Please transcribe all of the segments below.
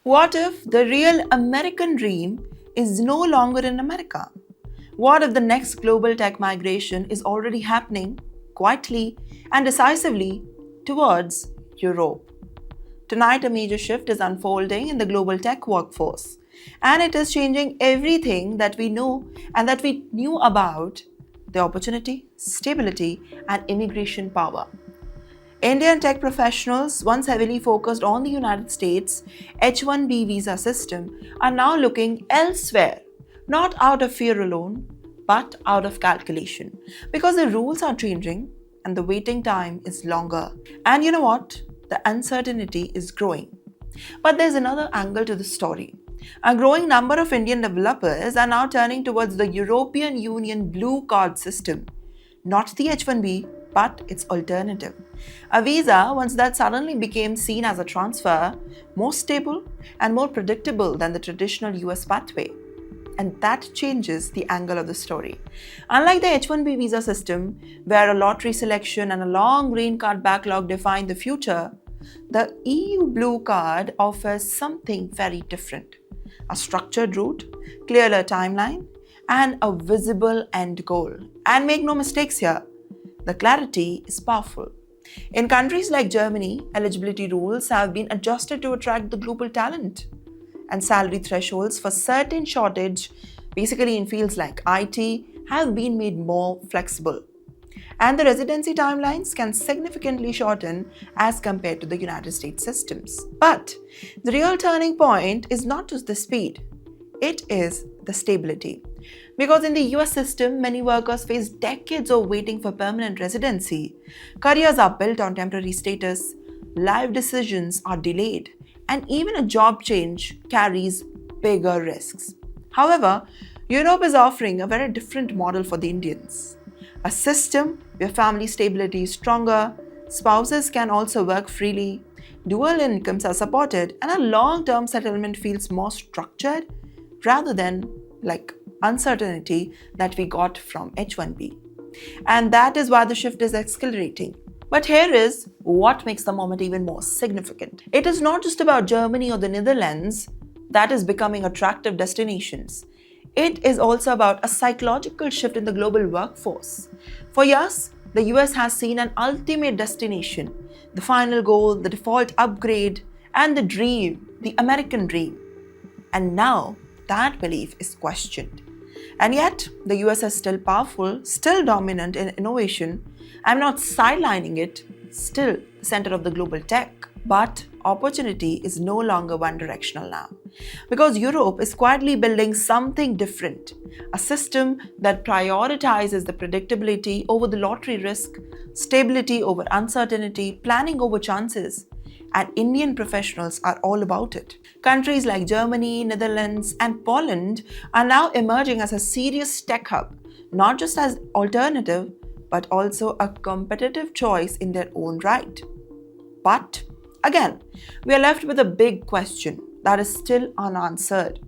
What if the real American dream is no longer in America? What if the next global tech migration is already happening quietly and decisively towards Europe? Tonight, a major shift is unfolding in the global tech workforce, and it is changing everything that we know and that we knew about the opportunity, stability, and immigration power. Indian tech professionals, once heavily focused on the United States H-1B visa system, are now looking elsewhere, not out of fear alone, but out of calculation, because the rules are changing and the waiting time is longer. And you know what? The uncertainty is growing. But there's another angle to the story. A growing number of Indian developers are now turning towards the European Union blue card system, not the H-1B, but its alternative. A visa, once that suddenly became seen as a transfer, more stable and more predictable than the traditional US pathway. And that changes the angle of the story. Unlike the H-1B visa system, where a lottery selection and a long green card backlog define the future, the EU Blue Card offers something very different. A structured route, clearer timeline, and a visible end goal. And make no mistakes here, the clarity is powerful. In countries like Germany, eligibility rules have been adjusted to attract the global talent, and salary thresholds for certain shortage, basically in fields like IT, have been made more flexible. And the residency timelines can significantly shorten as compared to the United States systems. But the real turning point is not just the speed, it is the stability. Because in the US system, many workers face decades of waiting for permanent residency. Careers are built on temporary status, life decisions are delayed, and even a job change carries bigger risks. However, Europe is offering a very different model for the Indians. A system where family stability is stronger, spouses can also work freely, dual incomes are supported, and a long-term settlement feels more structured rather than like uncertainty that we got from H-1B. And that is why the shift is accelerating. But here is what makes the moment even more significant. It is not just about Germany or the Netherlands that is becoming attractive destinations. It is also about a psychological shift in the global workforce. For years, the US has seen an ultimate destination, the final goal, the default upgrade, and the dream, the American dream. And now, that belief is questioned. And yet, the US is still powerful, still dominant in innovation. I'm not sidelining it, still the center of the global tech. But opportunity is no longer one directional now. Because Europe is quietly building something different. A system that prioritizes the predictability over the lottery risk, stability over uncertainty, planning over chances. And Indian professionals are all about it. Countries like Germany, Netherlands, and Poland are now emerging as a serious tech hub, not just as alternative, but also a competitive choice in their own right. But again, we are left with a big question that is still unanswered.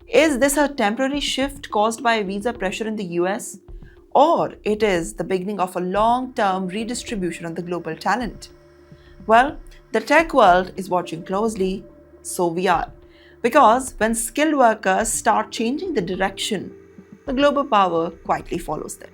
Is this a temporary shift caused by visa pressure in the US? Or it is the beginning of a long-term redistribution of the global talent? Well, the tech world is watching closely, so we are. Because when skilled workers start changing the direction, the global power quietly follows them.